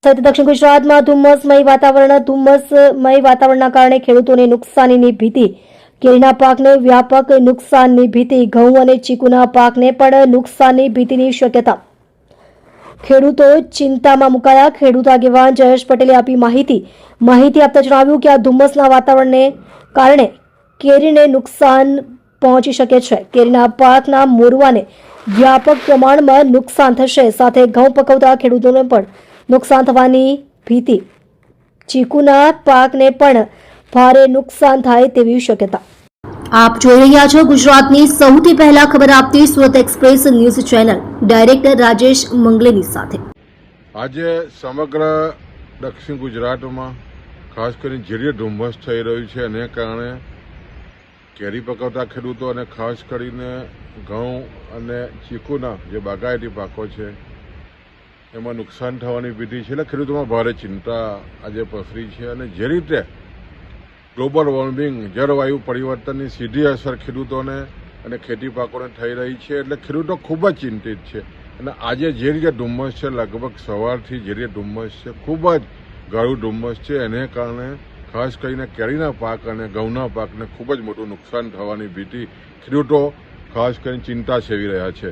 દક્ષિણ ગુજરાતમાં ધુમ્મસમય વાતાવરણના કારણે ખેડૂતોને નુકસાનીની ભીતિ. કેરીના પાકને વ્યાપક નુકસાનની ભીતિ. ઘઉં અને ચીકુના પાકને પણ નુકસાનની ભીતિની શક્યતા. ખેડૂતો ચિંતામાં મુકાયા. ખેડૂત આગેવાન જયેશ પટેલે આપી માહિતી આપતા જણાવ્યું કે આ ધુમ્મસના વાતાવરણને કારણે કેરીને નુકસાન પહોંચી શકે છે. કેરીના પાકના મોરવાને વ્યાપક પ્રમાણમાં નુકસાન થશે. સાથે ઘઉં પકવતા ખેડૂતોને પણ નુકસાન થવાની ભીતિ. ચીકુના પાકને પણ ભારે નુકસાન થાય તેવી શક્યતા. આપ જોઈ રહ્યા છો ગુજરાતની સૌથી પહેલા ખબર આપતી Surat express news channel. Director Rajesh મંગલેની સાથે. આજે સમગ્ર દક્ષિણ ગુજરાતમાં ખાસ કરીને ઝેરી ધુમ્મસ થઈ રહ્યું છે, એને કારણે કેરી પકવતા ખેડૂતો અને ખાસ કરીને ઘઉં અને ચીકુના જે બાગાયતી પાકો છે એમાં નુકસાન થવાની ભીતિ છે. એટલે ખેડૂતોમાં ભારે ચિંતા આજે પ્રસરી છે. અને જે રીતે ગ્લોબલ વોર્મિંગ, જળવાયુ પરિવર્તનની સીધી અસર ખેડૂતોને અને ખેતી પાકોને થઈ રહી છે, એટલે ખેડૂતો ખૂબ જ ચિંતિત છે. અને આજે જે રીતે ધુમ્મસ છે, લગભગ સવારથી જે રીતે ધુમ્મસ છે, ખૂબ જ ગાઢું ધુમ્મસ છે, એને કારણે ખાસ કરીને કેરીના પાક અને ઘઉંના પાકને ખૂબ જ મોટું નુકસાન થવાની ભીતિ ખેડૂતો ખાસ કરીને ચિંતા સેવી રહ્યા છે.